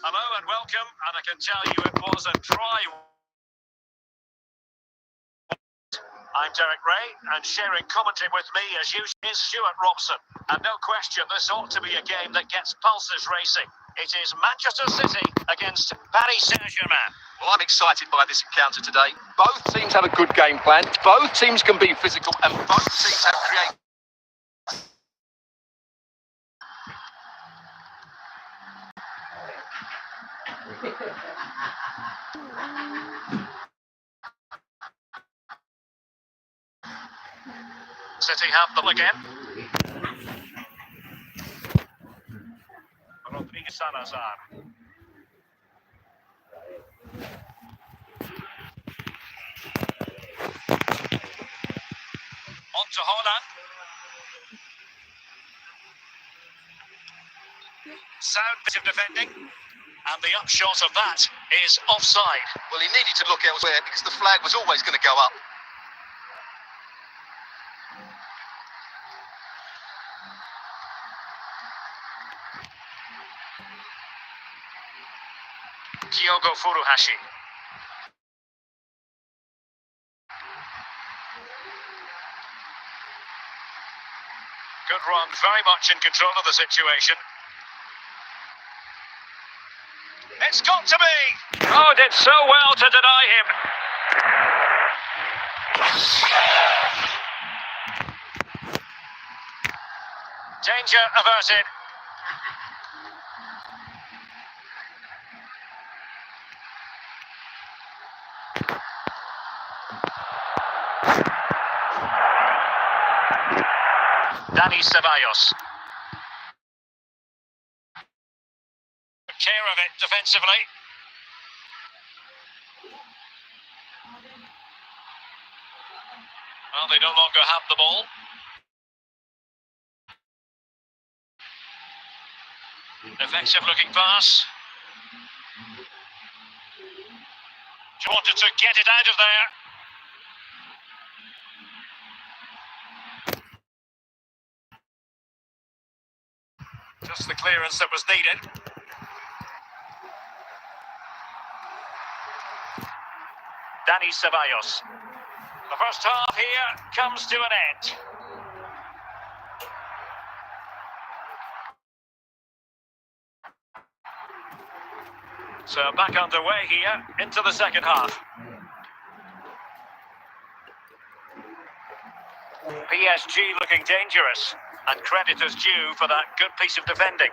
Hello and welcome, and I can tell you it was a dry. I'm Derek Ray, and sharing commentary with me as usual is Stuart Robson. And no question, this ought to be a game that gets pulses racing. It is Manchester City against Paris Saint-Germain. Well, I'm excited by this encounter today. Both teams have a good game plan. Both teams can be physical, and both teams have creative. City have them again. Rodrigo Salazar. On to Holland. Sound bit of defending. And the upshot of that is offside. Well, he needed to look elsewhere because the flag was always going to go up. Kyogo Furuhashi. Good run, very much in control of the situation. It's got to be! Oh, did so well to deny him. Danger averted. Dani Ceballos. Took care of it defensively. Well, they no longer have the ball. Effective looking pass. She wanted to get it out of there. Just the clearance that was needed. Dani Ceballos. The first half here comes to an end. So back underway here into the second half. PSG looking dangerous, and credit is due for that good piece of defending.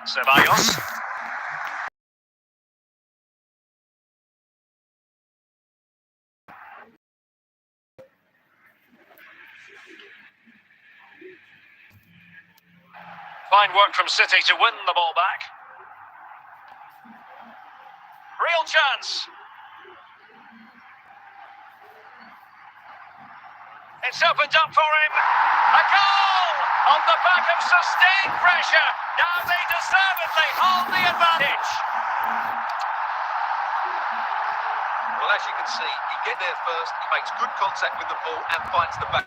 Ceballos. Fine work from City to win the ball back. Real chance. It's opened up for him. A goal on the back of sustained pressure. Now they deservedly hold the advantage. Well, as you can see, he gets there first, he makes good contact with the ball and finds the back.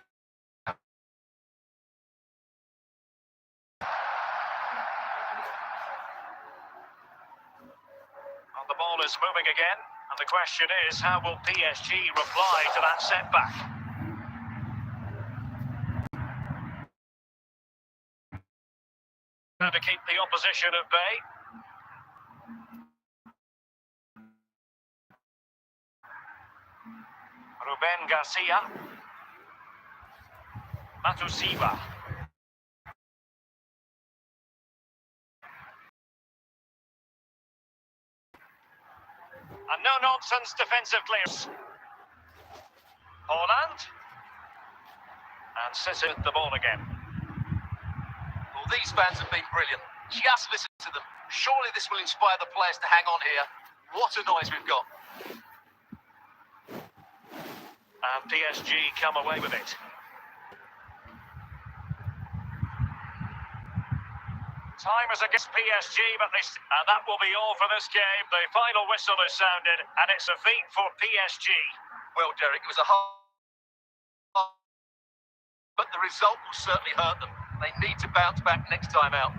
Well, the ball is moving again, and the question is, how will PSG reply to that setback? To keep the opposition at bay. Ruben Garcia. Matusiwa. A no-nonsense defensive clearance. Holland. And City with the ball again. Well, these fans have been brilliant. Just listen to them. Surely this will inspire the players to hang on here. What a noise we've got. And PSG come away with it. Time is against PSG, but and that will be all for this game. The final whistle is sounded, and it's a feat for PSG. Well, Derek, it was a hard, but the result will certainly hurt them. They need to bounce back next time out.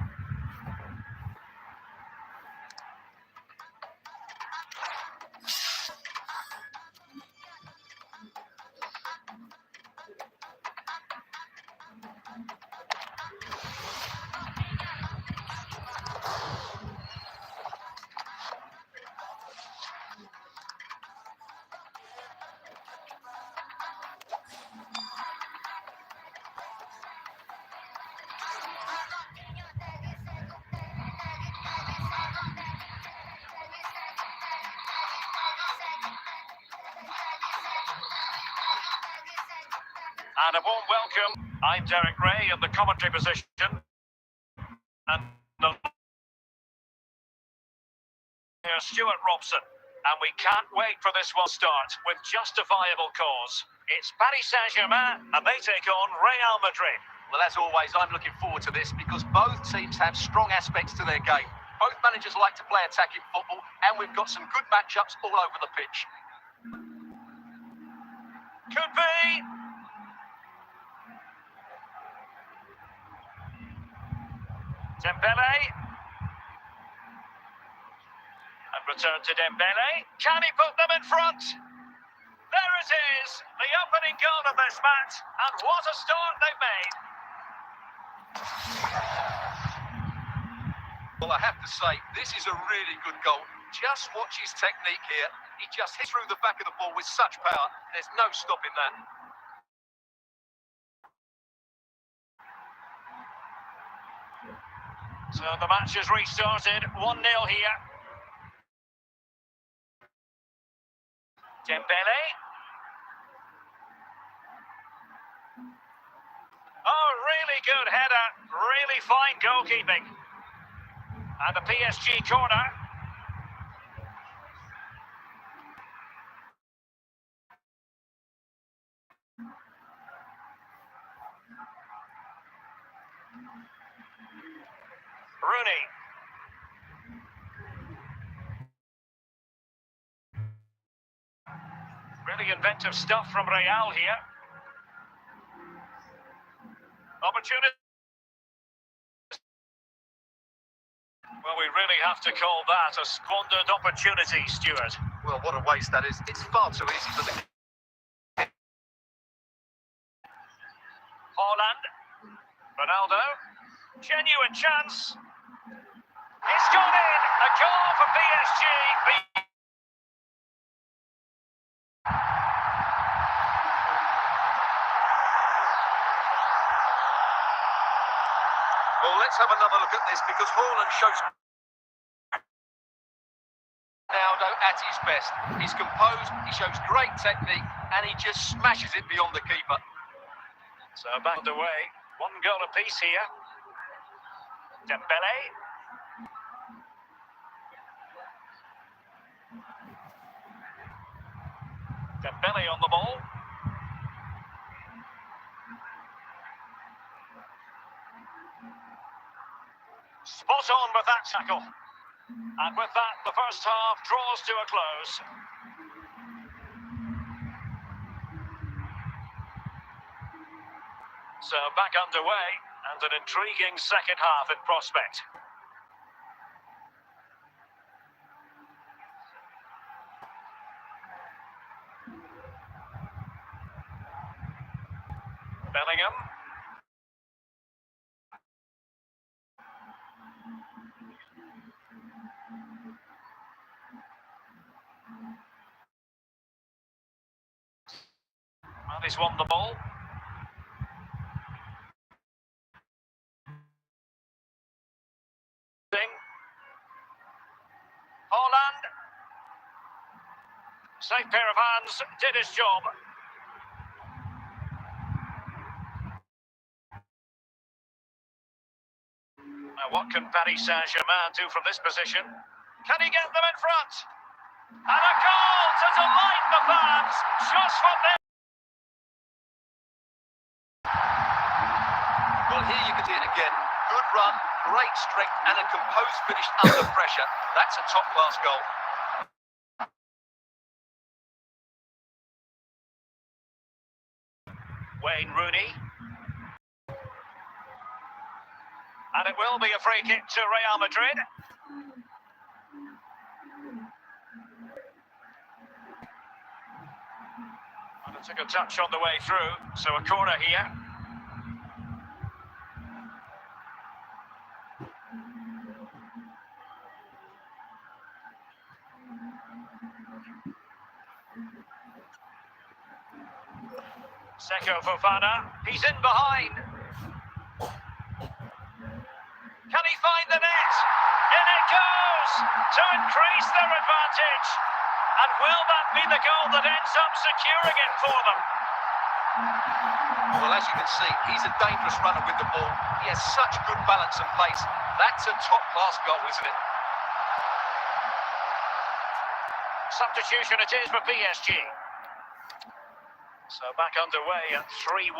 And a warm welcome. I'm Derek Ray in the commentary position. And here's Stuart Robson. And we can't wait for this one to start with justifiable cause. It's Paris Saint-Germain and they take on Real Madrid. Well, as always, I'm looking forward to this because both teams have strong aspects to their game. Both managers like to play attacking football, and we've got some good matchups all over the pitch. Could be. Dembele. And return to Dembele. Can he put them in front? There it is, the opening goal of this match, and what a start they've made. Well, I have to say, this is a really good goal. Just watch his technique here. He just hits through the back of the ball with such power. There's no stopping that. So the match has restarted, 1-0 here. Dembele. Oh, really good header, really fine goalkeeping. And the PSG corner. Rooney. Really inventive stuff from Real here. Opportunity. Well, we really have to call that a squandered opportunity, Stuart. Well, what a waste that is. It's far too easy for the... Haaland. Ronaldo. Genuine chance. It's gone in. A goal for PSG. Well, let's have another look at this because Haaland shows Ronaldo at his best. He's composed, he shows great technique, and he just smashes it beyond the keeper. So back away. 1 goal apiece here. Dembele. Dembele on the ball. Spot on with that tackle. And with that, the first half draws to a close. So back underway, and an intriguing second half in prospect. Bellingham. And he's won the ball. Haaland. Safe pair of hands, did his job. Now what can Paris Saint-Germain do from this position? Can he get them in front? And a goal to delight the fans, just what they... Well, here you can see it again. Good run, great strength, and a composed finish under pressure. That's a top-class goal. Wayne Rooney. And it will be a free kick to Real Madrid. And it took a touch on the way through, so a corner here. Seko Fofana, he's in behind. Can he find the net? In it goes to increase their advantage. And will that be the goal that ends up securing it for them? Well, as you can see, he's a dangerous runner with the ball. He has such good balance and pace. That's a top-class goal, isn't it? Substitution it is for PSG. So back underway at 3-1.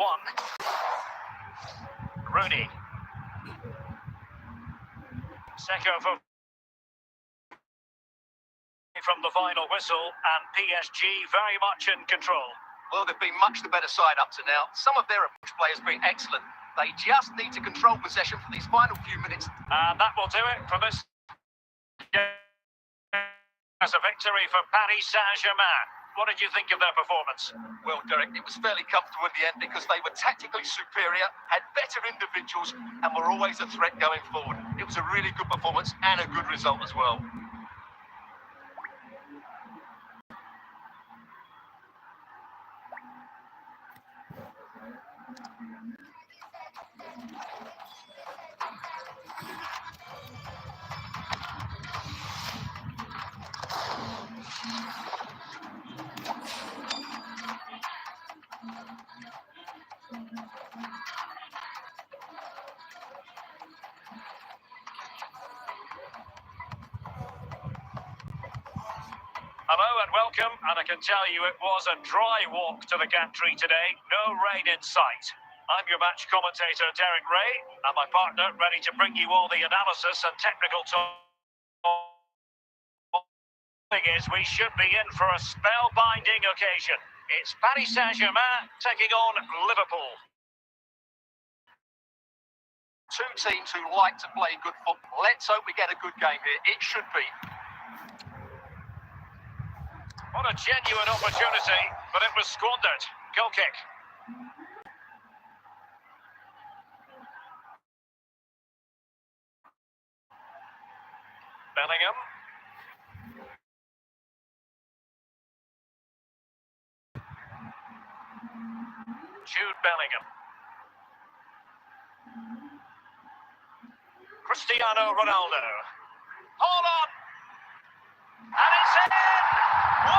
Rooney. Seko from the final whistle, and PSG very much in control. Well, they've been much the better side up to now. Some of their approach play has been excellent. They just need to control possession for these final few minutes. And that will do it for this game. As a victory for Paris Saint-Germain. What did you think of their performance? Well, Derek, it was fairly comfortable in the end because they were tactically superior, had better individuals, and were always a threat going forward. It was a really good performance and a good result as well. Hello and welcome, and I can tell you it was a dry walk to the gantry today, no rain in sight. I'm your match commentator Derek Ray, and my partner ready to bring you all the analysis and technical talk. The thing is, we should be in for a spellbinding occasion. It's Paris Saint-Germain taking on Liverpool. Two teams who like to play good football. Let's hope we get a good game here. It should be. What a genuine opportunity, but it was squandered. Goal kick. Bellingham. Jude Bellingham. Cristiano Ronaldo. Hold on! And it's in! 1-0!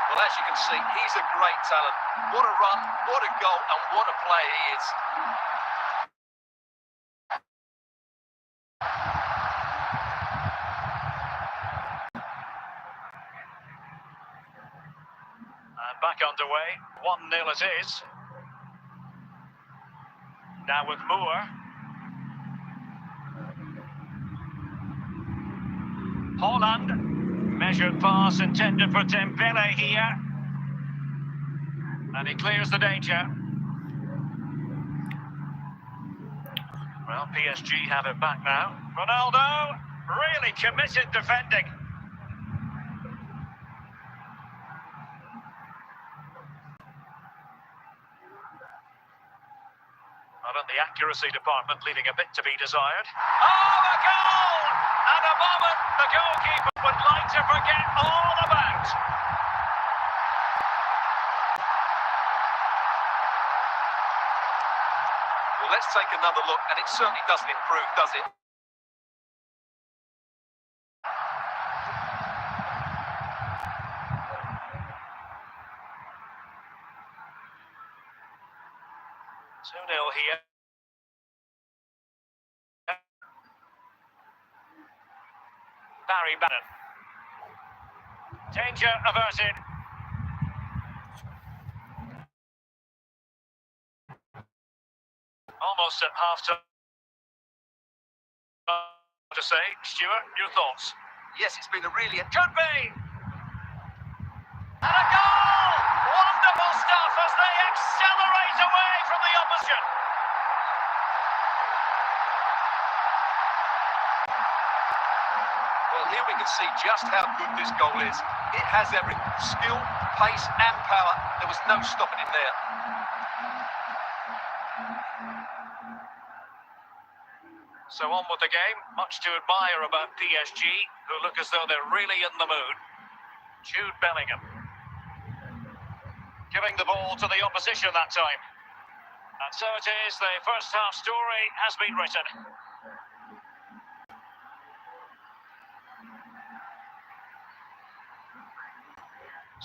Well, as you can see, he's a great talent. What a run, what a goal, and what a player he is. And back underway, 1-0 it is. Now with Moore. Haaland. Measured pass intended for Dembele here. And he clears the danger. Well, PSG have it back now. Ronaldo, really committed defending. Not in the accuracy department, leaving a bit to be desired. Oh, a goal! And a moment the goalkeeper would like to forget all about. Well, let's take another look, and it certainly doesn't improve, does it? Here. Barry Bannon. Danger averted. Almost at half-time. To say, Stuart, your thoughts? Yes, it's been a really... Could be! And a goal! Wonderful stuff as they accelerate away from the opposition. Well, here we can see just how good this goal is. It has everything. Skill, pace and power. There was no stopping him there. So on with the game. Much to admire about PSG, who look as though they're really in the mood. Jude Bellingham. Giving the ball to the opposition that time. And so it is, the first half story has been written.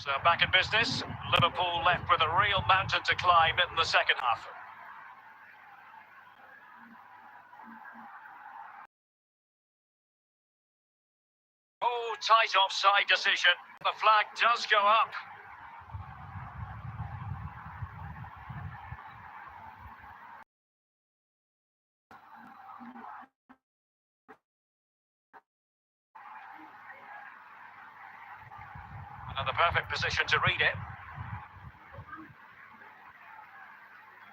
So back in business, Liverpool left with a real mountain to climb in the second half. Oh, tight offside decision. The flag does go up. And the perfect position to read it.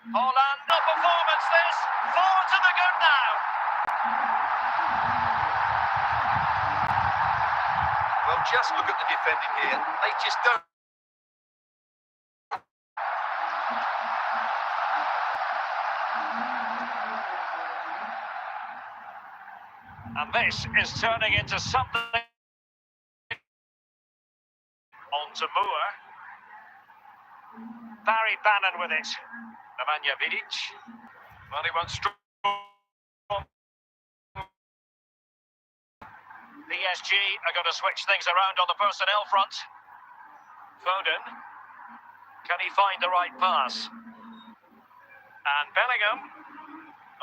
Holland, no performance this. Forward to the good now. Well, just look at the defending here. They just don't. And this is turning into something. On to Moore. Barry Bannon with it. Nemanja Vidic. Well, he won't strong. PSG are going to switch things around on the personnel front. Foden. Can he find the right pass? And Bellingham.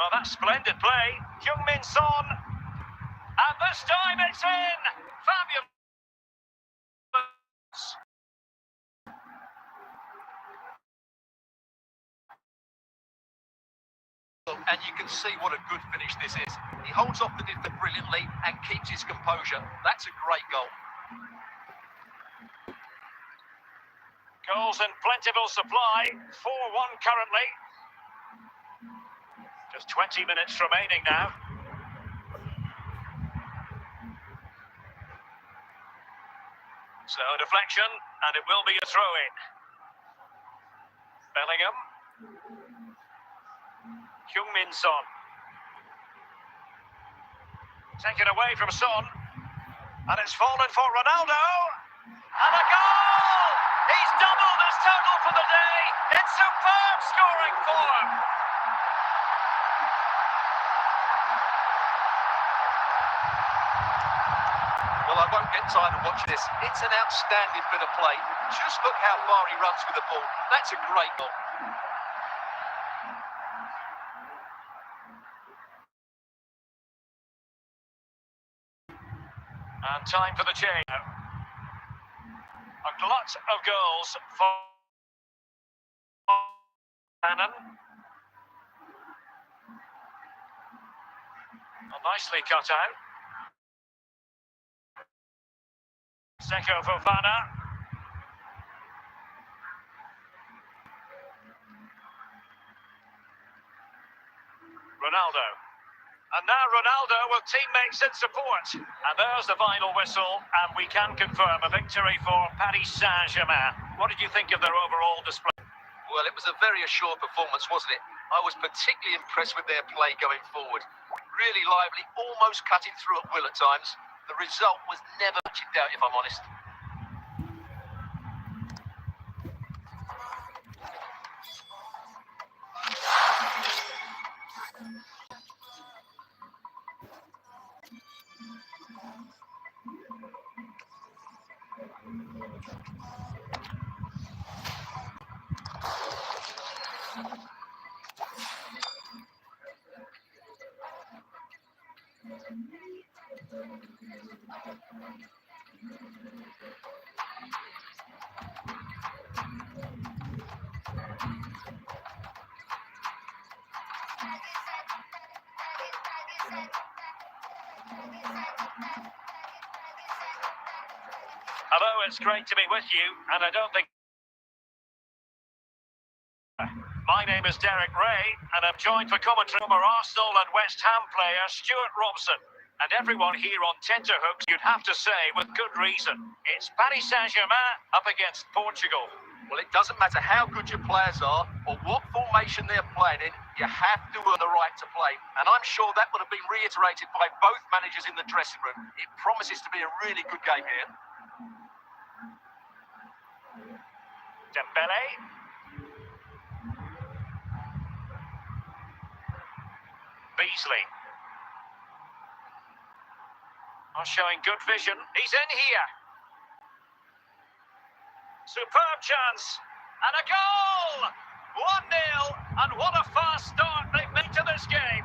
Oh, that's splendid play. Heung-min Son. And this time it's in. Fabulous. And you can see what a good finish this is. He holds off the defender brilliantly and keeps his composure. That's a great goal. Goals in plentiful supply. 4-1 currently. Just 20 minutes remaining now. So deflection, and it will be a throw-in. Bellingham. Heung-min Son. Taken away from Son. And it's fallen for Ronaldo. And a goal! He's doubled his total for the day. It's superb scoring form. Well, I won't get tired of watching this. It's an outstanding bit of play. Just look how far he runs with the ball. That's a great goal. And time for the change. A glut of goals for Bannon. Nicely cut out. Seko Fofana. Ronaldo. And now Ronaldo with teammates in support. And there's the final whistle, and we can confirm a victory for Paris Saint-Germain. What did you think of their overall display? Well, it was a very assured performance, wasn't it? I was particularly impressed with their play going forward. Really lively, almost cutting through at will at times. The result was never much in doubt, if I'm honest. Hello, it's great to be with you, and I don't think... My name is Derek Ray, and I'm joined for commentary from our Arsenal and West Ham player Stuart Robson. And everyone here on tenterhooks, you'd have to say, with good reason. It's Paris Saint-Germain up against Portugal. Well, it doesn't matter how good your players are or what formation they're playing in, you have to earn the right to play. And I'm sure that would have been reiterated by both managers in the dressing room. It promises to be a really good game here. Dembele. Beasley. Are showing good vision. He's in here. Superb chance. And a goal! 1-0, and what a fast start they've made to this game.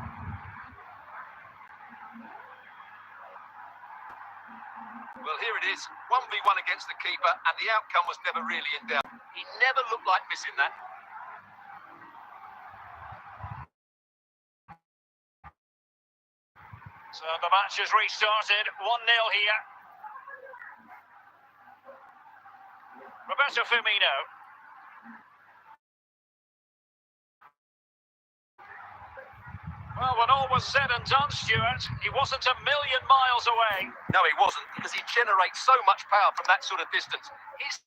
Well, here it is, 1v1 against the keeper, and the outcome was never really in doubt. He never looked like missing that. So the match has restarted, 1-0 here. Roberto Firmino. Well, when all was said and done, Stuart, he wasn't a million miles away. No, he wasn't, because he generates so much power from that sort of distance. He's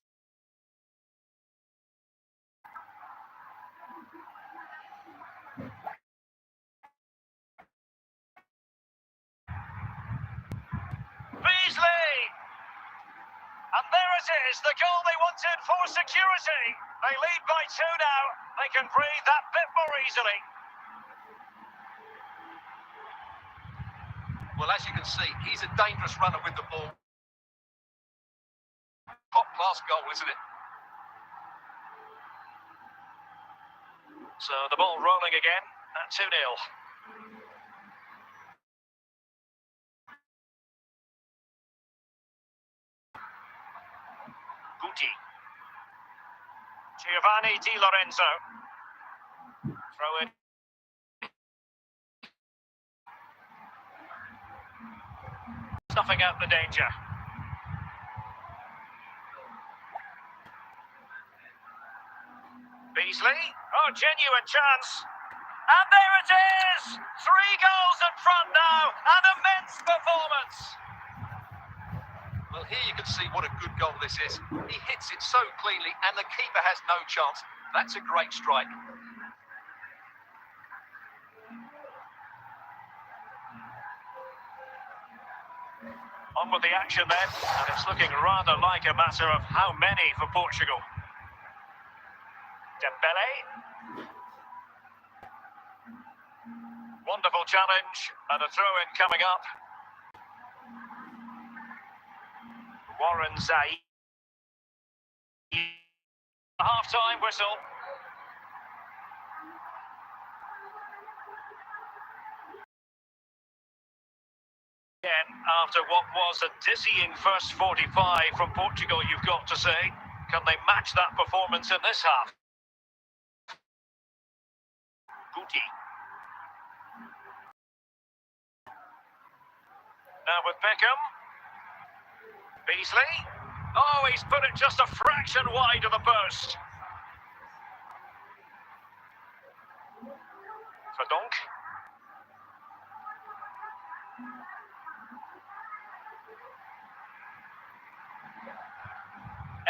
Beasley! And there it is, the goal they wanted for security. They lead by 2 now. They can breathe that bit more easily. Well, as you can see, he's a dangerous runner with the ball. Top-class goal, isn't it? So the ball rolling again at 2-0. Guti. Giovanni Di Lorenzo. Throw in. Snuffing out the danger. Beasley. Oh, genuine chance. And there it is! 3 goals in front now. An immense performance. Well, here you can see what a good goal this is. He hits it so cleanly, and the keeper has no chance. That's a great strike. On with the action then, and it's looking rather like a matter of how many for Portugal. Dembele. Wonderful challenge, and a throw-in coming up. Warren Zaïre. Half-time whistle. Again, after what was a dizzying first 45 from Portugal, you've got to say, can they match that performance in this half? Guti. Now with Beckham. Beasley. Oh, he's put it just a fraction wide of the post. Verdonk.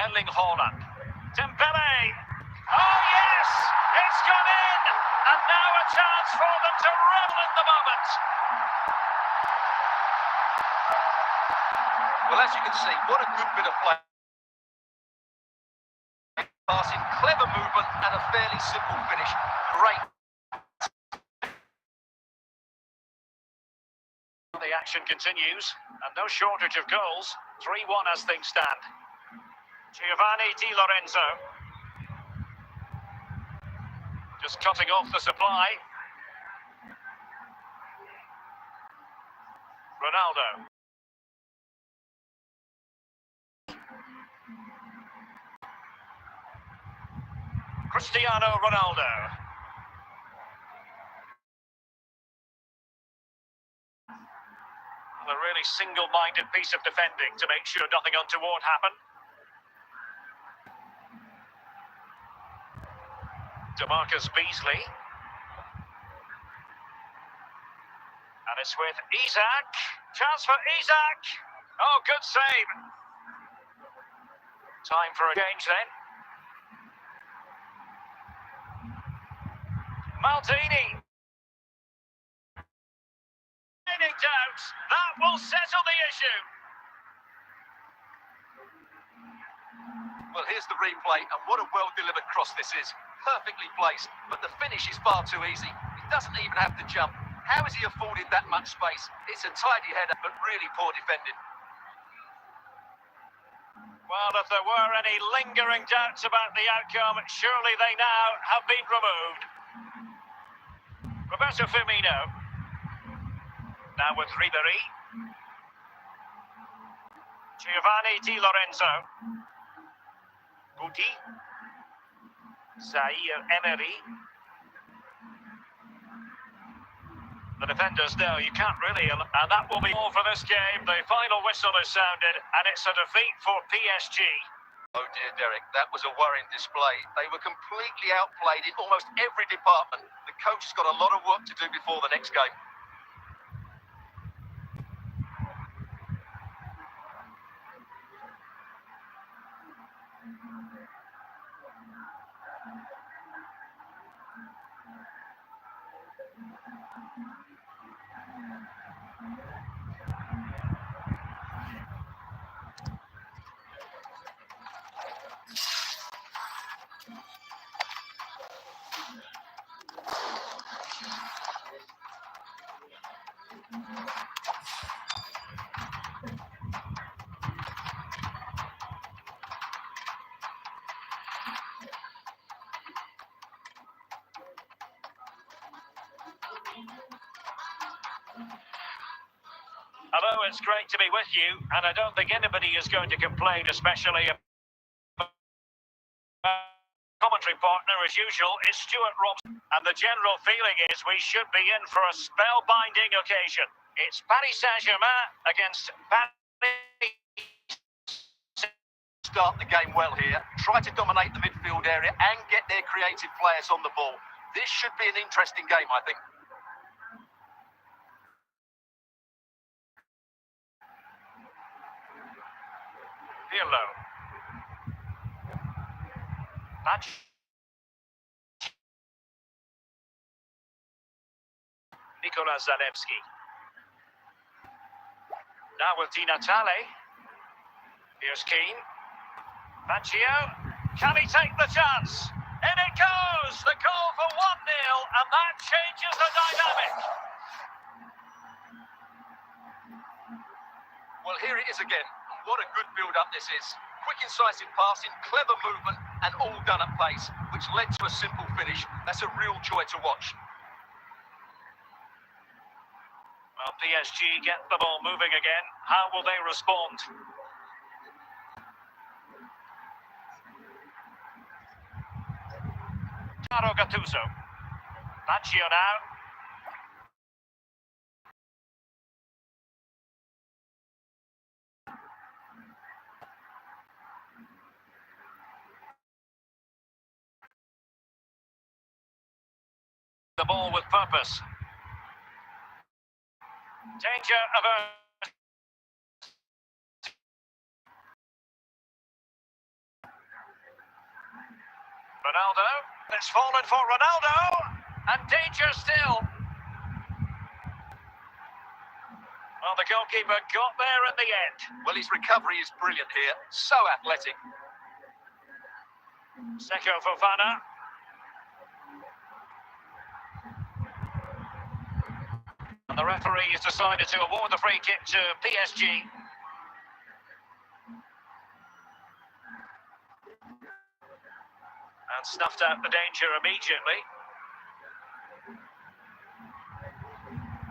Erling Haaland. Dembele. Oh yes, it's gone in, and now a chance for them to revel in the moment. Well, as you can see, what a good bit of play. Passing, clever movement, and a fairly simple finish. Great. The action continues, and no shortage of goals. 3-1 as things stand. Giovanni Di Lorenzo. Just cutting off the supply. Ronaldo. Cristiano Ronaldo. A really single-minded piece of defending to make sure nothing untoward happened. DeMarcus Beasley. And it's with Isak. Chance for Isak. Oh, good save. Time for a change then. Maldini. Any doubt, that will settle the issue. Well, here's the replay, and what a well-delivered cross this is. Perfectly placed, but the finish is far too easy. He doesn't even have to jump. How is he afforded that much space? It's a tidy header, but really poor defending. Well, if there were any lingering doubts about the outcome, surely they now have been removed. Roberto Firmino. Now with Ribéry. Giovanni Di Lorenzo. Guti. Zaire Emery. The defenders know you can't really, and that will be all for this game. The final whistle is sounded, and it's a defeat for PSG. Oh dear, Derek, that was a worrying display. They were completely outplayed in almost every department. The coach has got a lot of work to do before the next game. Hello, it's great to be with you, and I don't think anybody is going to complain, especially commentary partner, as usual, is Stuart Robson. And the general feeling is we should be in for a spellbinding occasion. It's Paris Saint-Germain against Paris. Start the game well here, try to dominate the midfield area and get their creative players on the ball. This should be an interesting game, I think. Pirlo. Match. Nicolas Zalewski. Now with Di Natale. Here's Keane. Macchio. Can he take the chance? In it goes! The goal for 1-0, and that changes the dynamic. Well, here it is again. What a good build-up this is. Quick, incisive passing, clever movement, and all done at pace, which led to a simple finish. That's a real joy to watch. Well, PSG get the ball moving again. How will they respond? Taro Gattuso. Macchio now. The ball with purpose. Danger averted. Ronaldo. It's fallen for Ronaldo. And danger still. Well, the goalkeeper got there in the end. Well, his recovery is brilliant here. So athletic. Seko Fofana. And the referee has decided to award the free kick to PSG. And snuffed out the danger immediately.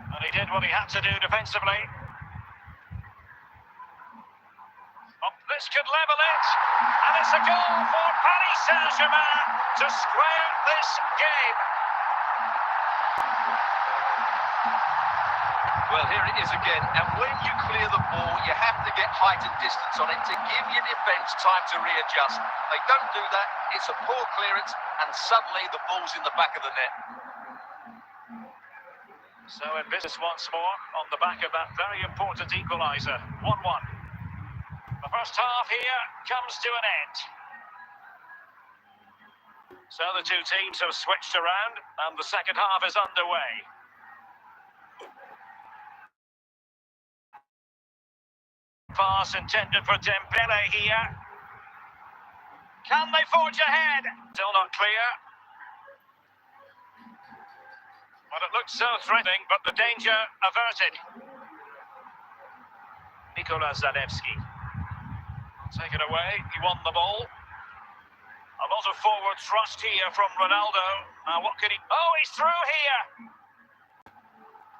And he did what he had to do defensively. Oh, this could level it. And it's a goal for Paris Saint-Germain to square this game. Well, here it is again, and when you clear the ball, you have to get height and distance on it to give your defence time to readjust. They don't do that, it's a poor clearance, and suddenly the ball's in the back of the net. So in business once more, on the back of that very important equaliser, 1-1. The first half here comes to an end. So the two teams have switched around, and the second half is underway. Pass intended for Dembele here. Can they forge ahead? Still not clear. Well, it looked so threatening, but the danger averted. Nicolas Zalewski. Take it away, he won the ball. A lot of forward thrust here from Ronaldo. What can he... Oh, he's through here!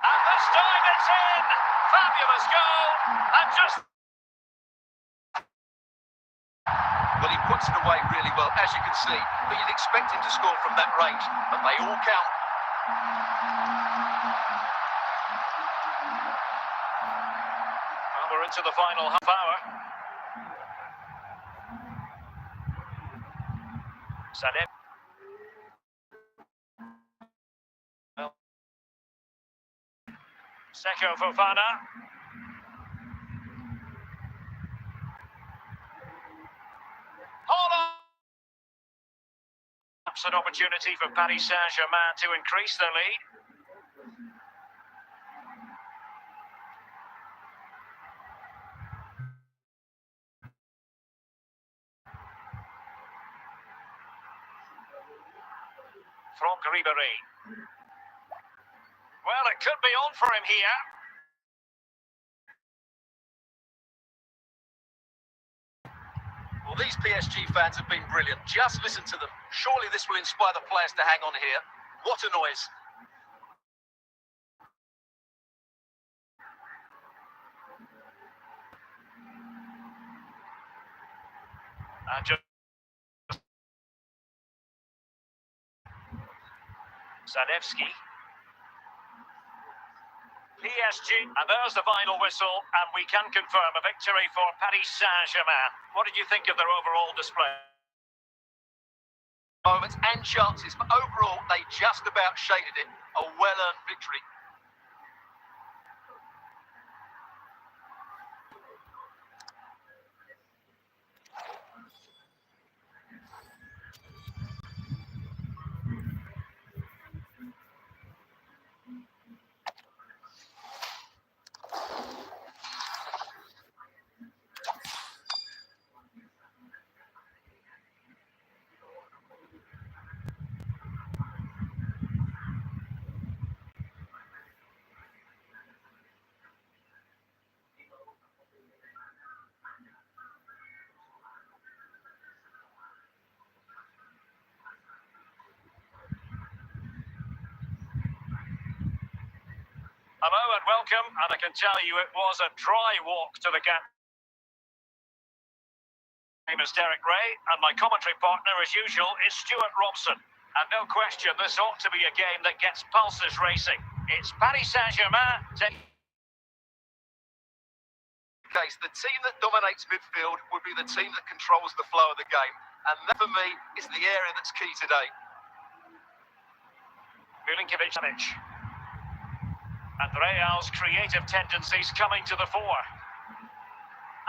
And this time it's in! Fabulous goal! And just... Well, he puts it away really well, as you can see. But you'd expect him to score from that range. But they all count. Well, we're into the final half hour. Sané. Well, Seko Fofana. Holland! Perhaps an opportunity for Paris Saint-Germain to increase their lead. Franck Ribéry. Well, it could be on for him here. Well, these PSG fans have been brilliant. Just listen to them. Surely this will inspire the players to hang on here. What a noise. And just... Zanevski. PSG, and there's the final whistle, and we can confirm a victory for Paris Saint-Germain. What did you think of their overall display? Moments and chances, but overall they just about shaded it. A well-earned victory. Hello and welcome, and I can tell you it was a dry walk to the gap. My name is Derek Ray, and my commentary partner, as usual, is Stuart Robson. And no question, this ought to be a game that gets pulses racing. It's Paris Saint-Germain. Case, the team that dominates midfield would be the team that controls the flow of the game. And that, for me, is the area that's key today. Milinkovic. And Real's creative tendencies coming to the fore.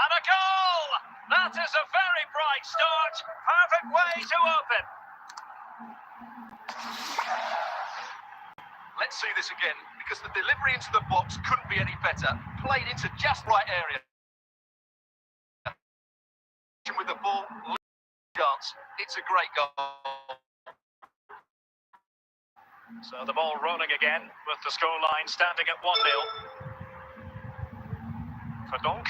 And a goal! That is a very bright start. Perfect way to open. Let's see this again, because the delivery into the box couldn't be any better. Played into just right area. With the ball, chance. It's a great goal. So the ball rolling again, with the scoreline standing at 1-0. Verdonk.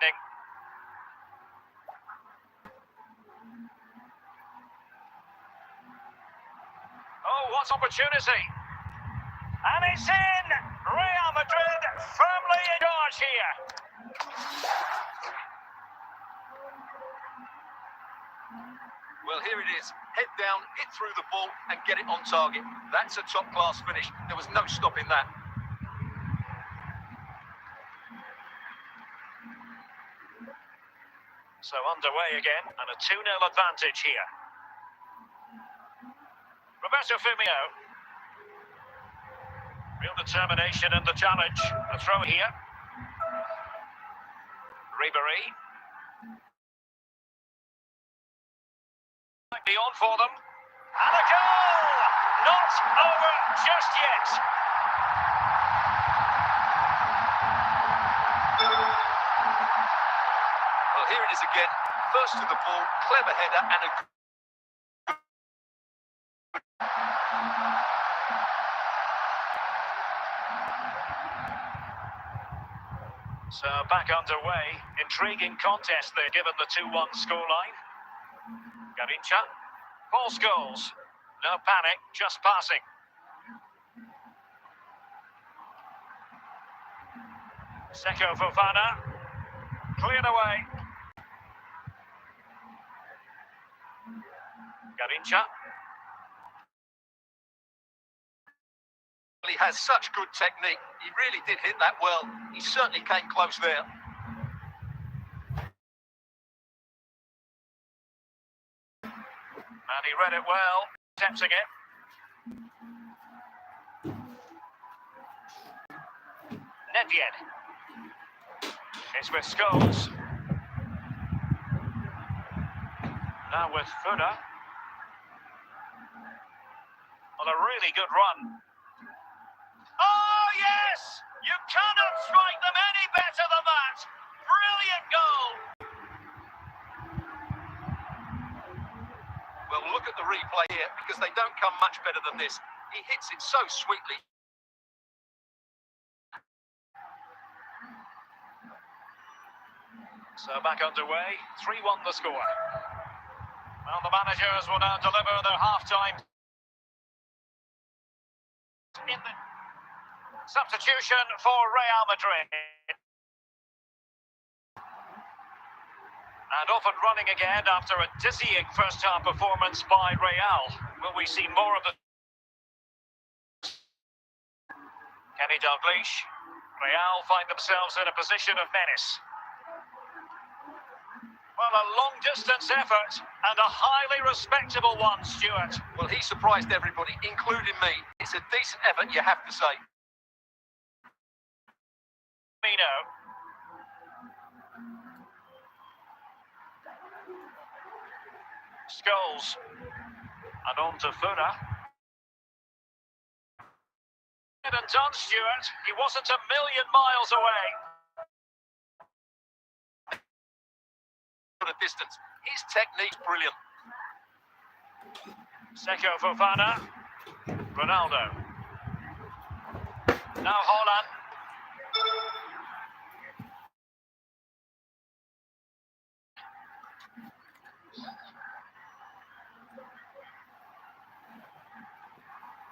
Nick. Oh, what opportunity! And it's in! Real Madrid firmly in charge here. Well, here it is. Head down, hit through the ball and get it on target. That's a top-class finish. There was no stopping that. So underway again, and a 2-0 advantage here. Roberto Firmino. Real determination in the challenge. The throw here. Ribéry. Might be on for them. And a goal! Not over just yet. Well, here it is again. First to the ball, clever header and a... So back underway. Intriguing contest there, given the 2-1 scoreline. Garincha. Paul Scholes. No panic, just passing. Seko Fofana. Cleared away. Garincha. He has such good technique. He really did hit that well. He certainly came close there. And he read it well, attempting it. Nedved. It's with Scholes. Now with Fuda. On a really good run. Oh, yes! You cannot strike them any better than that! Brilliant goal! Well, look at the replay here, because they don't come much better than this. He hits it so sweetly. So back underway, 3-1 the score. Well, the managers will now deliver their half-time. In the substitution for Real Madrid. And off and running again after a dizzying first-half performance by Real. Will we see more of the... Kenny Dalglish. Real find themselves in a position of menace. Well, a long-distance effort and a highly respectable one, Stuart. Well, he surprised everybody, including me. It's a decent effort, you have to say. Mino. Scholes. And on to Fuda. And done, Stuart. He wasn't a million miles away. A distance. His technique's brilliant. Seko Fofana. Ronaldo. Now Haaland.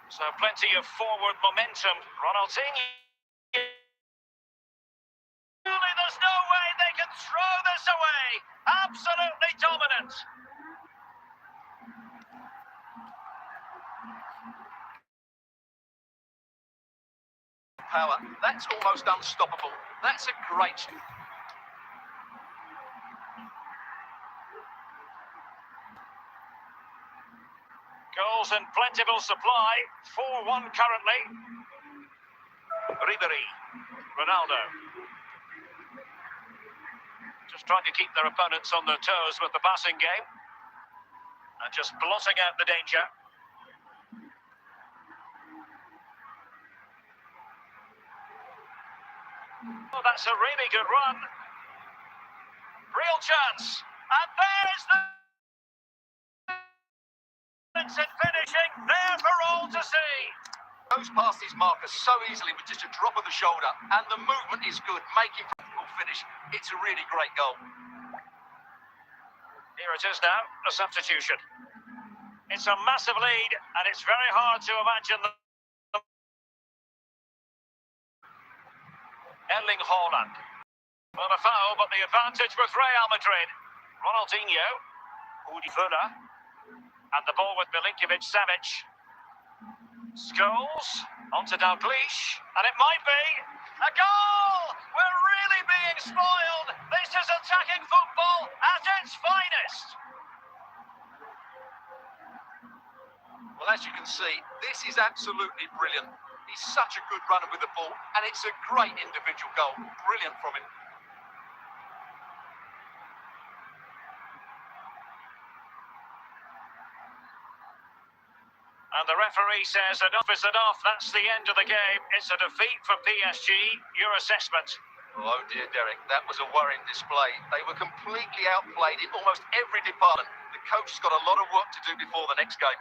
So plenty of forward momentum. Ronaldinho. Surely there's no way they can throw this away. Absolutely dominant. Power. That's almost unstoppable. That's a great... Goals in plentiful supply. 4-1 currently. Ribéry. Ronaldo. Just trying to keep their opponents on their toes with the passing game. And just blotting out the danger. Oh, that's a really good run. Real chance. And there's the... and finishing there for all to see. Goes past his marker so easily with just a drop of the shoulder, and the movement is good, making for a finish. It's a really great goal. Here it is now, a substitution. It's a massive lead, and it's very hard to imagine the... Erling Haaland. Well, a foul, but the advantage with Real Madrid. Ronaldinho. Udi Fuda. And the ball with Milinkovic-Savic. Scholes. On to Dalglish. And it might be a goal! We're really being spoiled. This is attacking football at its finest. Well, as you can see, this is absolutely brilliant. He's such a good runner with the ball, and it's a great individual goal. Brilliant from him. And the referee says enough is enough. That's the end of the game. It's a defeat for PSG. Your assessment? Oh dear, Derek, that was a worrying display. They were completely outplayed in almost every department. The coach has got a lot of work to do before the next game.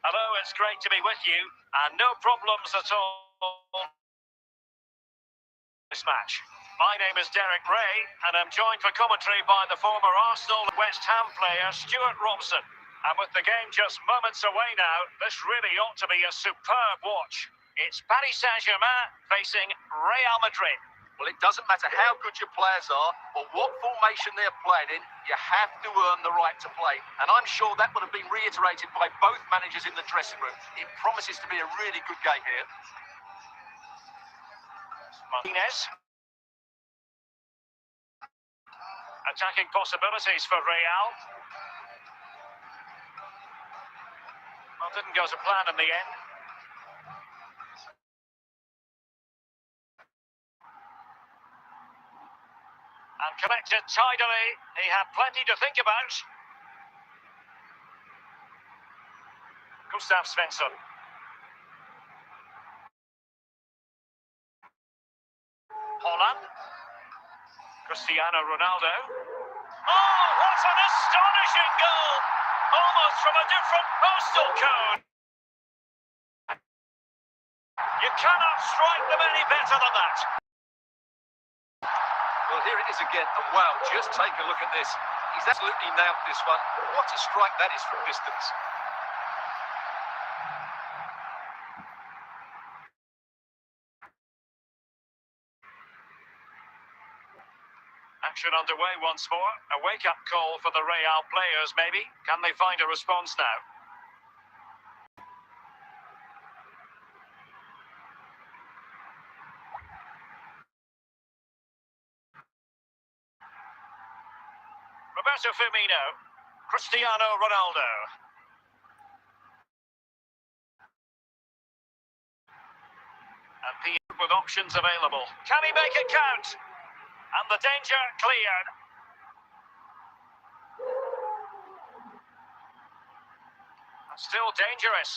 Hello, it's great to be with you, and no problems at all this match. My name is Derek Ray, and I'm joined for commentary by the former Arsenal and West Ham player Stuart Robson. And with the game just moments away now, this really ought to be a superb watch. It's Paris Saint-Germain facing Real Madrid. Well, it doesn't matter how good your players are or what formation they're playing in, you have to earn the right to play. And I'm sure that would have been reiterated by both managers in the dressing room. It promises to be a really good game here. Martinez. Attacking possibilities for Real. Well, didn't go to plan in the end. And connected tidily. He had plenty to think about. Gustav Svensson. Holland. Cristiano Ronaldo. Oh, what an astonishing goal! Almost from a different postal code. You cannot strike them any better than that. Well, here it is again, and wow, just take a look at this. He's absolutely nailed this one. What a strike that is from distance. action underway once more. A wake-up call for the Real players, maybe. Can they find a response now? Roberto Firmino. Cristiano Ronaldo. And Pierre with options available. Can he make it count? And the danger cleared. Still dangerous.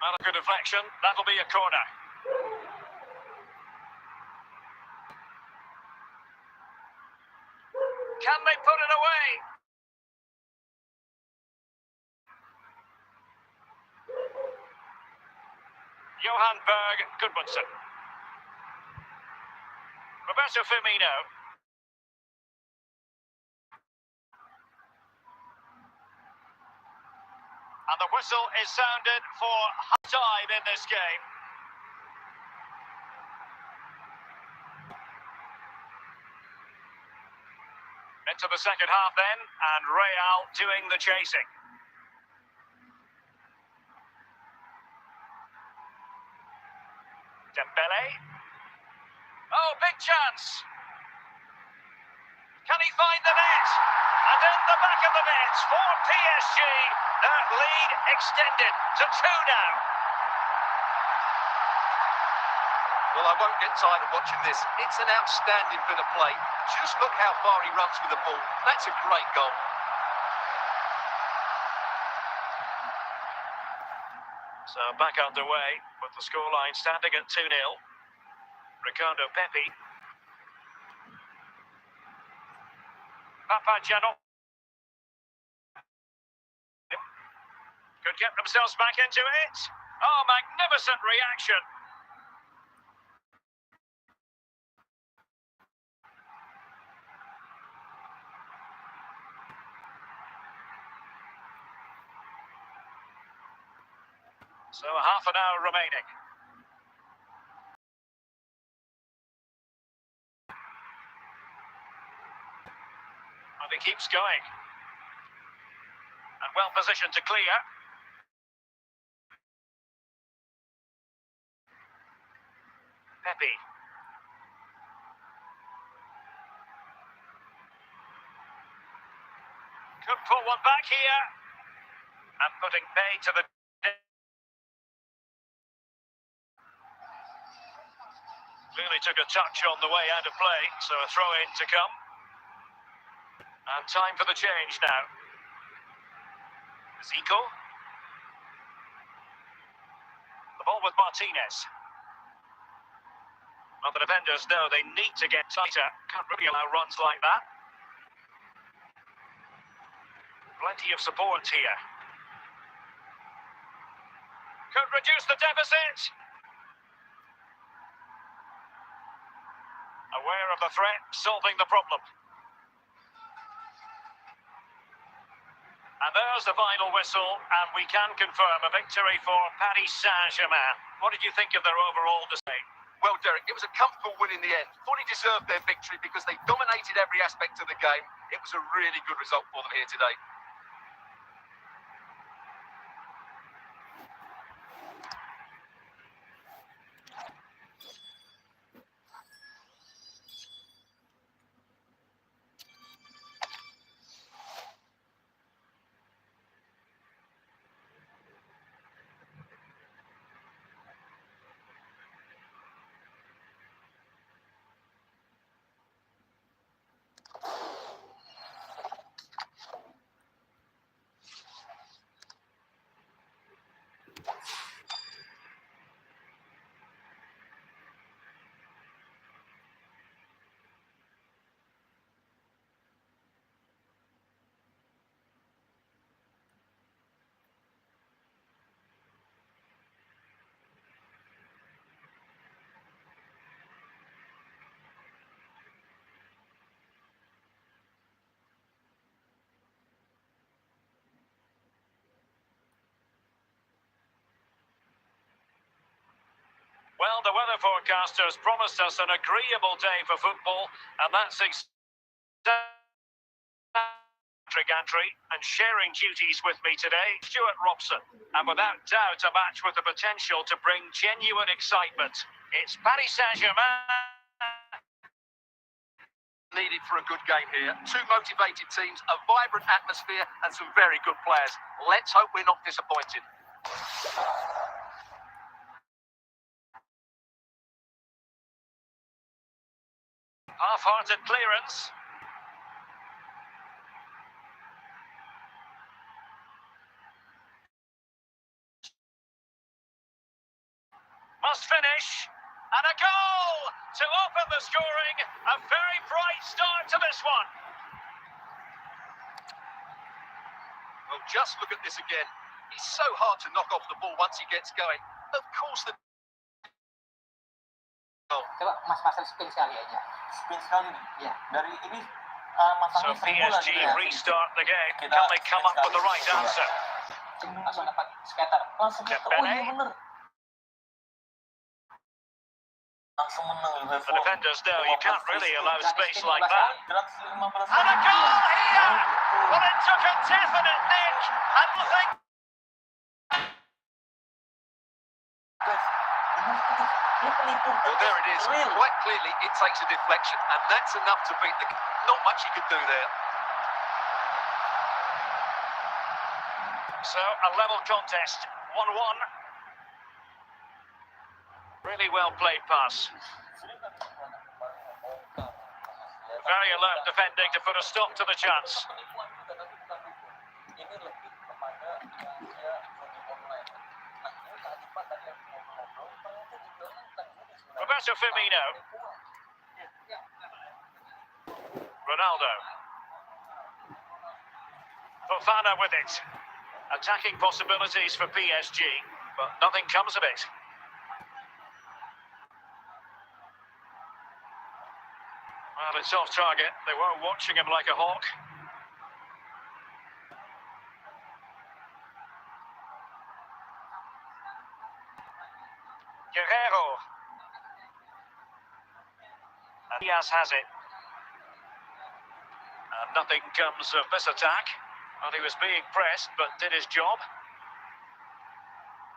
Not a good deflection. That'll be a corner. Can they put it away? Johan Berg Goodmanson. Roberto Firmino. And the whistle is sounded for half-time in this game. Into the second half then, and Real doing the chasing. Dembele. Oh, big chance. Can he find the net? And in the back of the net for PSG. Their lead extended to 2 now. Well, I won't get tired of watching this. It's an outstanding bit of play. Just look how far he runs with the ball. That's a great goal. So back underway with the scoreline standing at 2-0. Ricardo Pepi. Papagiannotti. Could get themselves back into it. Oh, magnificent reaction. So half an hour remaining. And he keeps going. And well positioned to clear. Pepi. Could pull one back here. And putting pay to the... Clearly took a touch on the way out of play, so a throw-in to come. And time for the change now. Zico. The ball with Martinez. Well, the defenders know they need to get tighter. Can't really allow runs like that. Plenty of support here. Could reduce the deficit. Aware of the threat, solving the problem. And there's the final whistle, and we can confirm a victory for Paris Saint-Germain. What did you think of their overall display? Well, Derek, it was a comfortable win in the end. Fully deserved their victory because they dominated every aspect of the game. It was a really good result for them here today. Well, the weather forecasters promised us an agreeable day for football, and that's exactly gantry, and sharing duties with me today, Stuart Robson. And without doubt, a match with the potential to bring genuine excitement. It's Paris Saint-Germain. Needed for a good game here. Two motivated teams, a vibrant atmosphere, and some very good players. Let's hope we're not disappointed. Half-hearted clearance. Must finish. And a goal to open the scoring. A very bright start to this one. Well, just look at this again. He's so hard to knock off the ball once he gets going. Of course, the... Coba Mas Marcel spin sekali aja. Spin sekali nih. Ya. Dari ini So masangnya sebulan PSG ya. restart the game. Can they come up with the right answer? Langsung dapat skater. Langsung kita, oh iya bener. Langsung menang The defenders know you can't really allow space like that. Gratis 15. And a goal here! Well, it took a definite nick, and nothing. Well, there it is. Quite clearly, it takes a deflection, and that's enough to beat the... Not much he could do there. So, a level contest, 1-1. Really well played pass. Very alert defending to put a stop to the chance. Roberto Firmino. Ronaldo. Fofana with it. Attacking possibilities for PSG, but nothing comes of it. Well, it's off target. They were watching him like a hawk. Guerrero. And Diaz has it. And nothing comes of this attack. Well, he was being pressed, but did his job.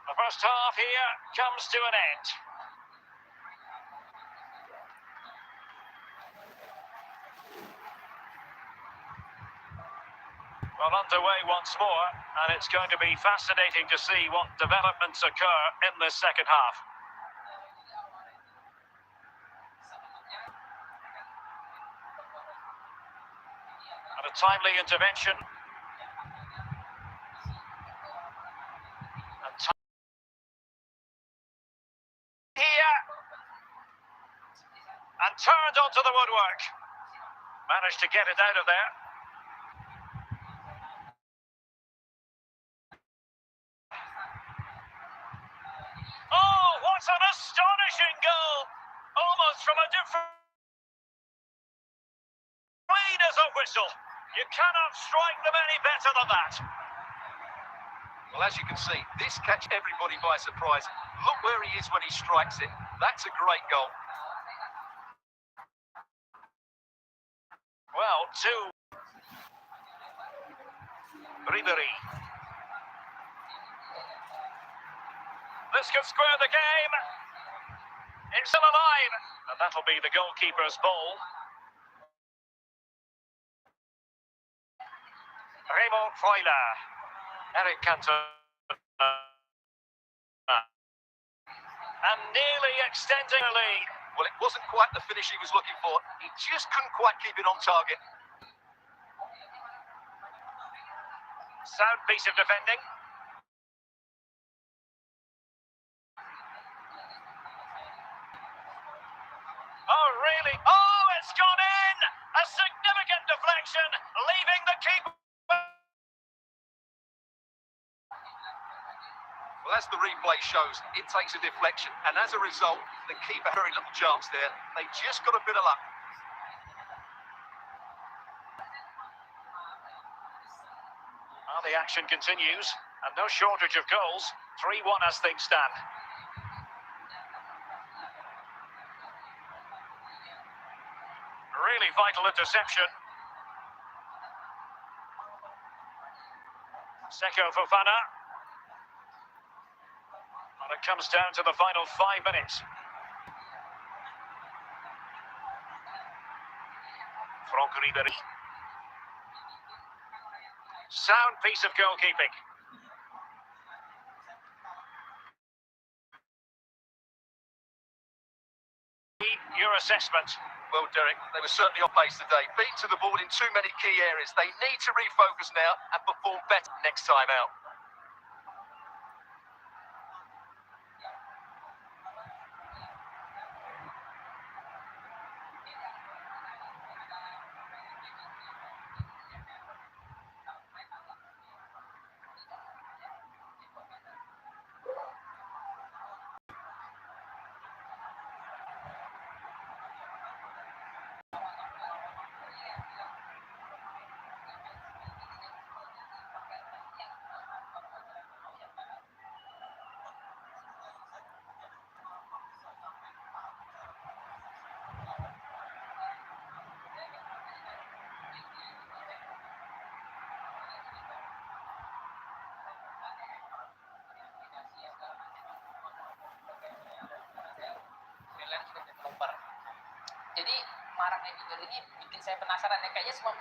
The first half here comes to an end. Well, underway once more, and it's going to be fascinating to see what developments occur in this second half. And a timely intervention. Here. And turned onto the woodwork. Managed to get it out of there. Oh, what an astonishing goal! Almost from a different... Clean as a whistle. You cannot strike them any better than that. Well, as you can see, this catch everybody by surprise. Look where he is when he strikes it. That's a great goal. Well, Ribéry. This could square the game. It's still alive. And that'll be the goalkeeper's ball. Raymond Freuler. Eric Cantona. And nearly extending the lead. Well, it wasn't quite the finish he was looking for. He just couldn't quite keep it on target. Sound piece of defending. Oh, really? Oh, it's gone in! A significant deflection, leaving the keeper. Well, as the replay shows, it takes a deflection, and as a result, the keeper very little chance there. They just got a bit of luck. Well, the action continues, and no shortage of goals. 3-1 as things stand. really vital interception. Seko Fofana. And it comes down to the final 5 minutes. Franck Ribéry. Sound piece of goalkeeping. Your assessment. Well, Derek, they were certainly off pace today. Beat to the ball in too many key areas. They need to refocus now and perform better next time out. Jadi maraknya fitur ini bikin saya penasaran ya, kayaknya semua